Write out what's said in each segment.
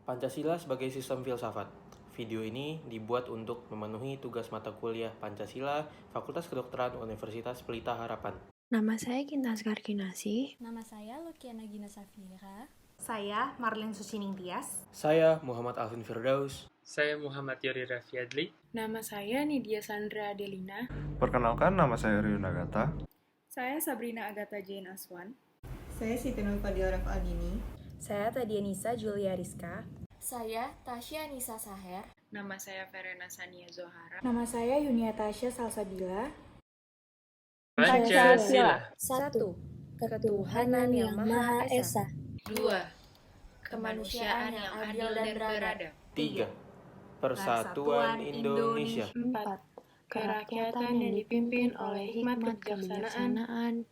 Pancasila sebagai sistem filsafat. Video ini dibuat untuk memenuhi tugas mata kuliah Pancasila, Fakultas Kedokteran Universitas Pelita Harapan. Nama saya Kintas Karkinasi. Nama saya Lukiana Gina Safira. Saya Marlene Sucining Tias. Saya Muhammad Alvin Firdaus. Saya Muhammad Yori Raffiadli. Nama saya Nidia Sandra Adelina. Perkenalkan, nama saya Rio Nagata. Saya Sabrina Agatha Jane Aswan. Saya Siti Nurfadia Aldini. Saya Tadia Nisa Julia Rizka. Saya Tasya Nisa Saher. Nama saya Verena Sania Zohara. Nama saya Yunia Tasya Salsabila. Pancasila. 1. Ketuhanan yang Maha Esa. 2. Kemanusiaan yang adil dan beradab. 3. Persatuan Indonesia. 4. Kerakyatan yang dipimpin oleh hikmat kebijaksanaan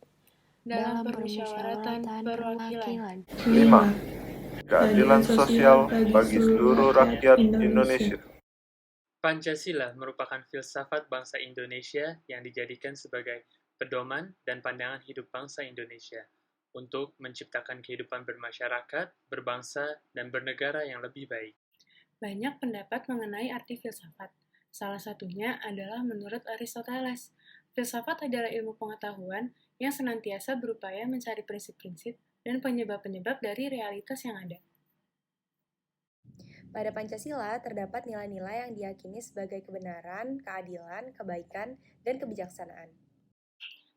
dalam permusyawaratan perwakilan. 5. Keadilan sosial bagi seluruh rakyat Indonesia. Pancasila merupakan filsafat bangsa Indonesia yang dijadikan sebagai pedoman dan pandangan hidup bangsa Indonesia untuk menciptakan kehidupan bermasyarakat, berbangsa, dan bernegara yang lebih baik. Banyak pendapat mengenai arti filsafat. Salah satunya adalah menurut Aristoteles. Filsafat adalah ilmu pengetahuan yang senantiasa berupaya mencari prinsip-prinsip dan penyebab-penyebab dari realitas yang ada. Pada Pancasila terdapat nilai-nilai yang diyakini sebagai kebenaran, keadilan, kebaikan, dan kebijaksanaan.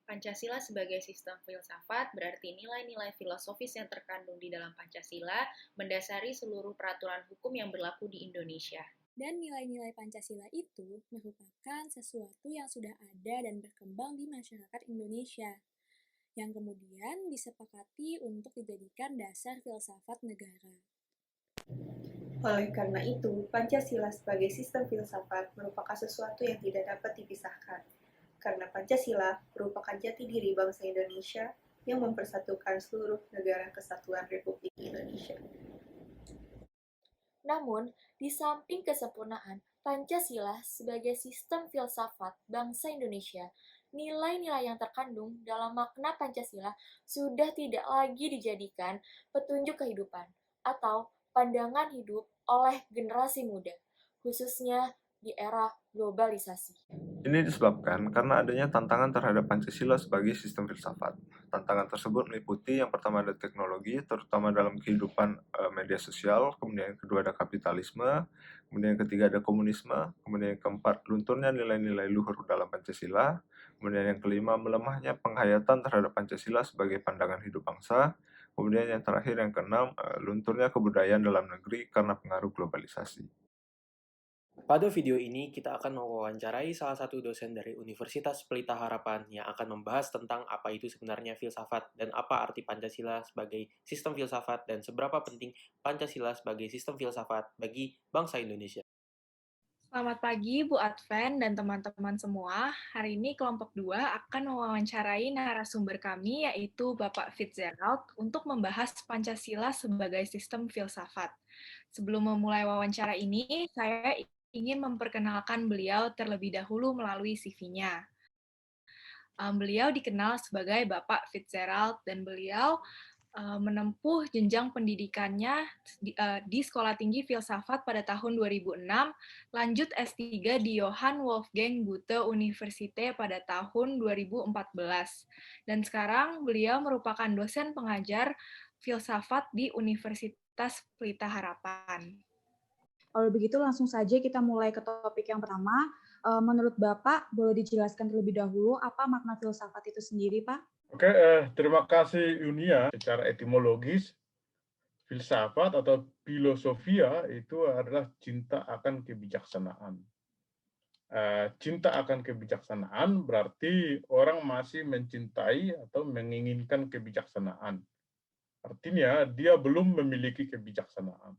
Pancasila sebagai sistem filsafat berarti nilai-nilai filosofis yang terkandung di dalam Pancasila mendasari seluruh peraturan hukum yang berlaku di Indonesia. Dan nilai-nilai Pancasila itu merupakan sesuatu yang sudah ada dan berkembang di masyarakat Indonesia, yang kemudian disepakati untuk dijadikan dasar filsafat negara. Oleh karena itu, Pancasila sebagai sistem filsafat merupakan sesuatu yang tidak dapat dipisahkan. Karena Pancasila merupakan jati diri bangsa Indonesia yang mempersatukan seluruh negara kesatuan Republik Indonesia. Namun, di samping kesempurnaan Pancasila sebagai sistem filsafat bangsa Indonesia, nilai-nilai yang terkandung dalam makna Pancasila sudah tidak lagi dijadikan petunjuk kehidupan atau pandangan hidup oleh generasi muda, khususnya di era globalisasi. Ini disebabkan karena adanya tantangan terhadap Pancasila sebagai sistem filsafat. Tantangan tersebut meliputi yang pertama ada teknologi, terutama dalam kehidupan media sosial, kemudian yang kedua ada kapitalisme, kemudian yang ketiga ada komunisme, kemudian yang keempat lunturnya nilai-nilai luhur dalam Pancasila, kemudian yang kelima melemahnya penghayatan terhadap Pancasila sebagai pandangan hidup bangsa, kemudian yang terakhir yang keenam lunturnya kebudayaan dalam negeri karena pengaruh globalisasi. Pada video ini, kita akan mewawancarai salah satu dosen dari Universitas Pelita Harapan yang akan membahas tentang apa itu sebenarnya filsafat dan apa arti Pancasila sebagai sistem filsafat dan seberapa penting Pancasila sebagai sistem filsafat bagi bangsa Indonesia. Selamat pagi Bu Adven dan teman-teman semua. Hari ini kelompok 2 akan mewawancarai narasumber kami yaitu Bapak Fitzgerald untuk membahas Pancasila sebagai sistem filsafat. Sebelum memulai wawancara ini, saya ingin memperkenalkan beliau terlebih dahulu melalui CV-nya. Beliau dikenal sebagai Bapak Fitzgerald dan beliau menempuh jenjang pendidikannya di Sekolah Tinggi Filsafat pada tahun 2006, lanjut S3 di Johann Wolfgang Goethe University pada tahun 2014. Dan sekarang beliau merupakan dosen pengajar filsafat di Universitas Pelita Harapan. Kalau begitu langsung saja kita mulai ke topik yang pertama. Menurut Bapak, boleh dijelaskan terlebih dahulu apa makna filsafat itu sendiri, Pak? Oke, terima kasih Yunia. Secara etimologis, filsafat atau filosofia itu adalah cinta akan kebijaksanaan. Cinta akan kebijaksanaan berarti orang masih mencintai atau menginginkan kebijaksanaan. Artinya dia belum memiliki kebijaksanaan.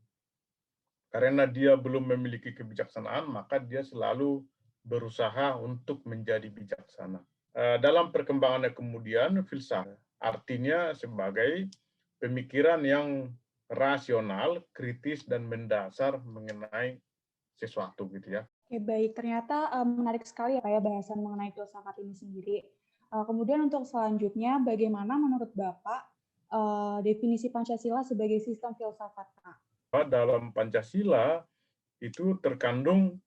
Karena dia belum memiliki kebijaksanaan, maka dia selalu berusaha untuk menjadi bijaksana. Dalam perkembangannya kemudian, filsafat artinya sebagai pemikiran yang rasional, kritis, dan mendasar mengenai sesuatu gitu ya. Oke, baik. Ternyata menarik sekali ya Pak ya bahasan mengenai filsafat ini sendiri. Kemudian untuk selanjutnya, bagaimana menurut Bapak definisi Pancasila sebagai sistem filsafat, Pak? dalam Pancasila itu terkandung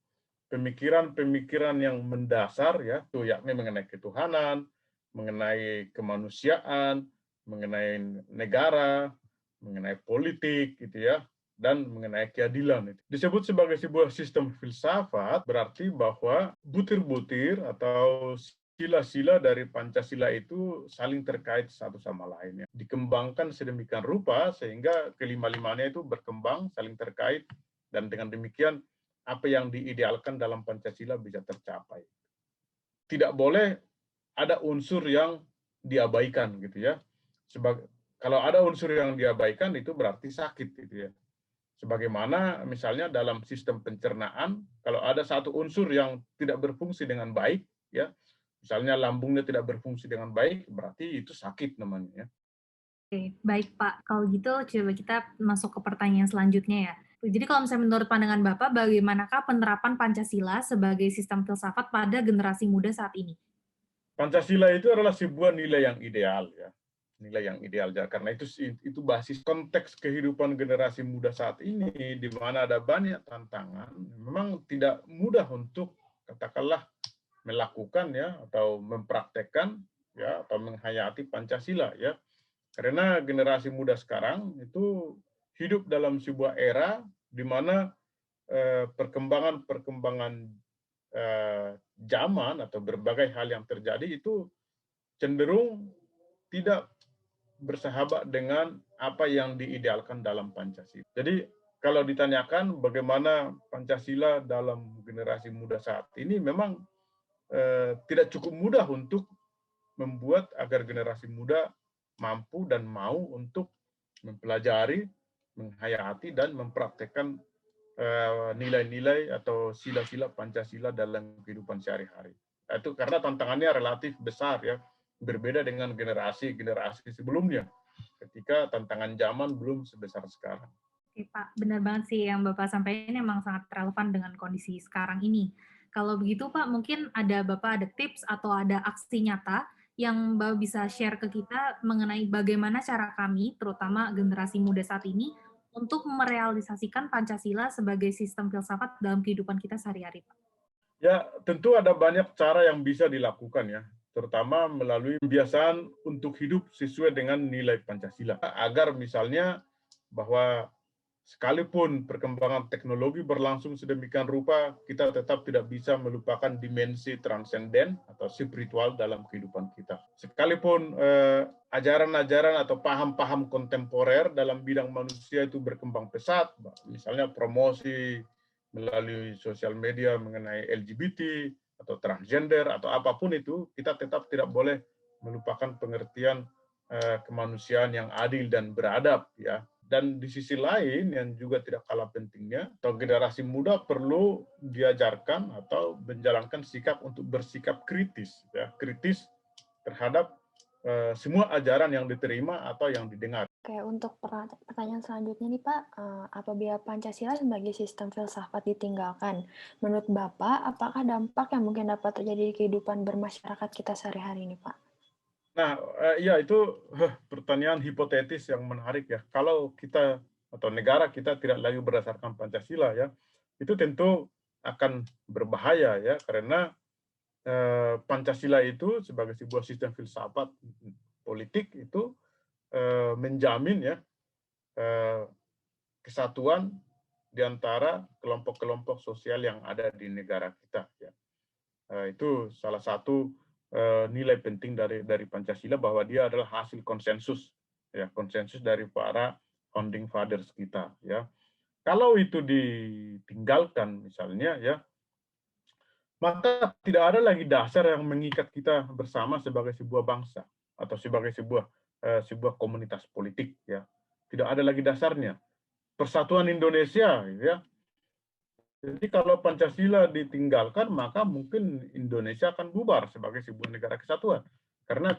pemikiran-pemikiran yang mendasar, ya, itu yakni mengenai ketuhanan, mengenai kemanusiaan, mengenai negara, mengenai politik, gitu ya, dan mengenai keadilan. Disebut sebagai sebuah sistem filsafat berarti bahwa butir-butir atau sila-sila dari Pancasila itu saling terkait satu sama lain. Ya. Dikembangkan sedemikian rupa sehingga kelima-limanya itu berkembang, saling terkait, dan dengan demikian apa yang diidealkan dalam Pancasila bisa tercapai. Tidak boleh ada unsur yang diabaikan, gitu ya. Kalau ada unsur yang diabaikan itu berarti sakit, gitu ya. Sebagaimana misalnya dalam sistem pencernaan, kalau ada satu unsur yang tidak berfungsi dengan baik, ya, misalnya lambungnya tidak berfungsi dengan baik, berarti itu sakit namanya. Ya. Oke, baik Pak. Kalau gitu coba kita masuk ke pertanyaan selanjutnya ya. Jadi kalau misalnya menurut pandangan Bapak, bagaimanakah penerapan Pancasila sebagai sistem filsafat pada generasi muda saat ini? Pancasila itu adalah sebuah nilai yang ideal, ya. Nilai yang ideal, ya. Karena itu basis konteks kehidupan generasi muda saat ini, di mana ada banyak tantangan, memang tidak mudah untuk katakanlah melakukan, ya, atau mempraktekkan, ya, atau menghayati Pancasila, ya. Karena generasi muda sekarang itu hidup dalam sebuah era di mana perkembangan zaman atau berbagai hal yang terjadi itu cenderung tidak bersahabat dengan apa yang diidealkan dalam Pancasila. Jadi kalau ditanyakan bagaimana Pancasila dalam generasi muda saat ini, memang tidak cukup mudah untuk membuat agar generasi muda mampu dan mau untuk mempelajari, menghayati, dan mempraktekkan nilai-nilai atau sila-sila Pancasila dalam kehidupan sehari-hari. Itu karena tantangannya relatif besar, ya, berbeda dengan generasi-generasi sebelumnya, ketika tantangan zaman belum sebesar sekarang. Oke Pak, benar banget sih yang Bapak sampaikan, memang sangat relevan dengan kondisi sekarang ini. Kalau begitu Pak, mungkin Bapak ada tips atau ada aksi nyata yang Bapak bisa share ke kita mengenai bagaimana cara kami, terutama generasi muda saat ini, untuk merealisasikan Pancasila sebagai sistem filsafat dalam kehidupan kita sehari-hari, Pak. Ya, tentu ada banyak cara yang bisa dilakukan, ya, terutama melalui kebiasaan untuk hidup sesuai dengan nilai Pancasila. Agar misalnya bahwa sekalipun perkembangan teknologi berlangsung sedemikian rupa, kita tetap tidak bisa melupakan dimensi transenden atau spiritual dalam kehidupan kita. Sekalipun ajaran-ajaran atau paham-paham kontemporer dalam bidang manusia itu berkembang pesat, misalnya promosi melalui sosial media mengenai LGBT atau transgender atau apapun itu, kita tetap tidak boleh melupakan pengertian kemanusiaan yang adil dan beradab, ya. Dan di sisi lain yang juga tidak kalah pentingnya, atau generasi muda perlu diajarkan atau menjalankan sikap untuk bersikap kritis, ya, kritis terhadap semua ajaran yang diterima atau yang didengar. Oke, untuk pertanyaan selanjutnya nih Pak, apabila Pancasila sebagai sistem filsafat ditinggalkan, menurut Bapak, apakah dampak yang mungkin dapat terjadi di kehidupan bermasyarakat kita sehari-hari ini Pak? Nah, ya itu pertanyaan hipotetis yang menarik, ya. Kalau kita atau negara kita tidak lagi berdasarkan Pancasila, ya, itu tentu akan berbahaya, ya, karena Pancasila itu sebagai sebuah sistem filsafat politik itu menjamin, ya, kesatuan di antara kelompok-kelompok sosial yang ada di negara kita, ya. Itu salah satu nilai penting dari Pancasila, bahwa dia adalah hasil konsensus, ya, konsensus dari para founding fathers kita, ya. Kalau itu ditinggalkan misalnya, ya, maka tidak ada lagi dasar yang mengikat kita bersama sebagai sebuah bangsa atau sebagai sebuah komunitas politik, ya. Tidak ada lagi dasarnya. Persatuan Indonesia, ya. Jadi kalau Pancasila ditinggalkan, maka mungkin Indonesia akan bubar sebagai sebuah negara kesatuan. Karena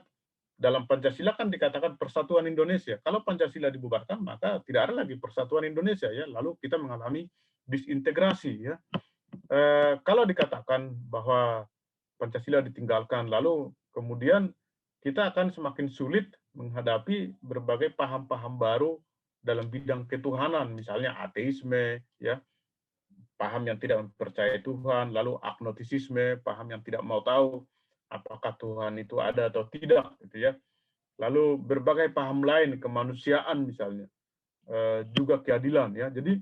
dalam Pancasila kan dikatakan persatuan Indonesia. Kalau Pancasila dibubarkan, maka tidak ada lagi persatuan Indonesia, ya. Lalu kita mengalami disintegrasi, ya. Kalau dikatakan bahwa Pancasila ditinggalkan, lalu kemudian kita akan semakin sulit menghadapi berbagai paham-paham baru dalam bidang ketuhanan, misalnya ateisme, ya, paham yang tidak percaya Tuhan, lalu agnostisisme, paham yang tidak mau tahu apakah Tuhan itu ada atau tidak, gitu ya. Lalu berbagai paham lain, kemanusiaan misalnya, juga keadilan, ya. Jadi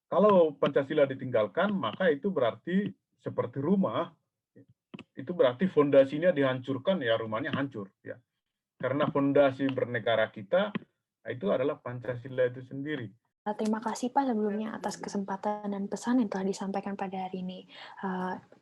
kalau Pancasila ditinggalkan, maka itu berarti seperti rumah, itu berarti fondasinya dihancurkan, ya rumahnya hancur, ya. Karena fondasi bernegara kita itu adalah Pancasila itu sendiri. Terima kasih Pak sebelumnya atas kesempatan dan pesan yang telah disampaikan pada hari ini.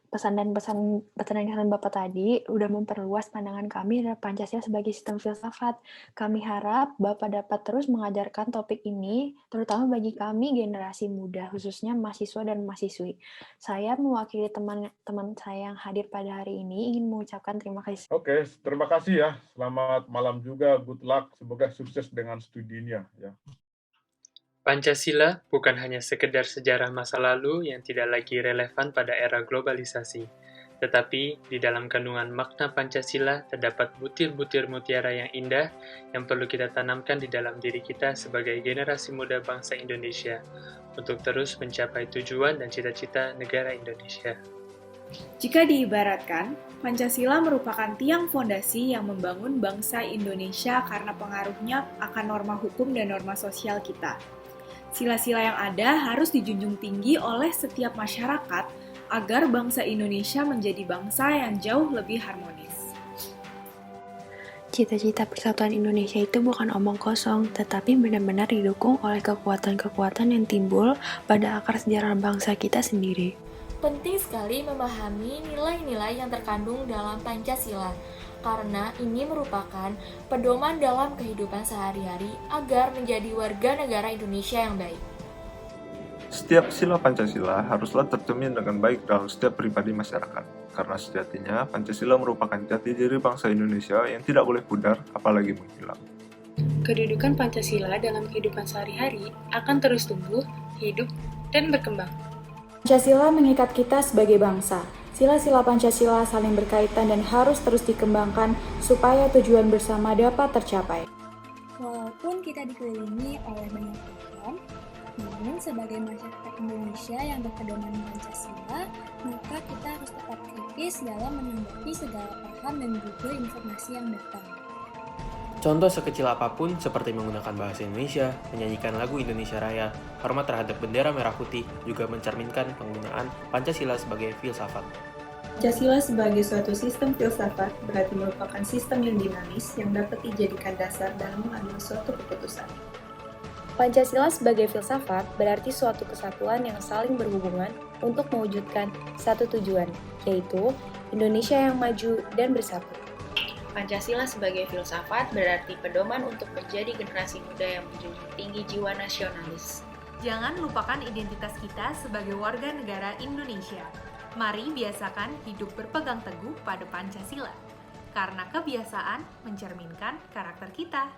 Pesan dan Bapak tadi udah memperluas pandangan kami terhadap Pancasila sebagai sistem filsafat. Kami harap Bapak dapat terus mengajarkan topik ini, terutama bagi kami generasi muda, khususnya mahasiswa dan mahasiswi. Saya mewakili teman-teman saya yang hadir pada hari ini ingin mengucapkan terima kasih. Oke, terima kasih ya. Selamat malam juga, good luck. Semoga sukses dengan studinya. Ya. Pancasila bukan hanya sekedar sejarah masa lalu yang tidak lagi relevan pada era globalisasi, tetapi di dalam kandungan makna Pancasila terdapat butir-butir mutiara yang indah yang perlu kita tanamkan di dalam diri kita sebagai generasi muda bangsa Indonesia untuk terus mencapai tujuan dan cita-cita negara Indonesia. Jika diibaratkan, Pancasila merupakan tiang fondasi yang membangun bangsa Indonesia karena pengaruhnya akan norma hukum dan norma sosial kita. Sila-sila yang ada harus dijunjung tinggi oleh setiap masyarakat agar bangsa Indonesia menjadi bangsa yang jauh lebih harmonis. Cita-cita persatuan Indonesia itu bukan omong kosong, tetapi benar-benar didukung oleh kekuatan-kekuatan yang timbul pada akar sejarah bangsa kita sendiri. Penting sekali memahami nilai-nilai yang terkandung dalam Pancasila, karena ini merupakan pedoman dalam kehidupan sehari-hari agar menjadi warga negara Indonesia yang baik. Setiap sila Pancasila haruslah tercermin dengan baik dalam setiap pribadi masyarakat, karena sejatinya Pancasila merupakan jati diri bangsa Indonesia yang tidak boleh pudar, apalagi menghilang. Kedudukan Pancasila dalam kehidupan sehari-hari akan terus tumbuh, hidup, dan berkembang. Pancasila mengikat kita sebagai bangsa. Sila-sila Pancasila saling berkaitan dan harus terus dikembangkan supaya tujuan bersama dapat tercapai. Walaupun kita dikelilingi oleh banyak pihak, namun sebagai masyarakat Indonesia yang berpedoman Pancasila, maka kita harus tetap kritis dalam menanggapi segala paham dan juga informasi yang datang. Contoh sekecil apapun seperti menggunakan bahasa Indonesia, menyanyikan lagu Indonesia Raya, hormat terhadap bendera merah putih juga mencerminkan penggunaan Pancasila sebagai filsafat. Pancasila sebagai suatu sistem filsafat berarti merupakan sistem yang dinamis yang dapat dijadikan dasar dalam mengambil suatu keputusan. Pancasila sebagai filsafat berarti suatu kesatuan yang saling berhubungan untuk mewujudkan satu tujuan, yaitu Indonesia yang maju dan bersatu. Pancasila sebagai filsafat berarti pedoman untuk menjadi generasi muda yang menjunjung tinggi jiwa nasionalis. Jangan lupakan identitas kita sebagai warga negara Indonesia. Mari biasakan hidup berpegang teguh pada Pancasila, karena kebiasaan mencerminkan karakter kita.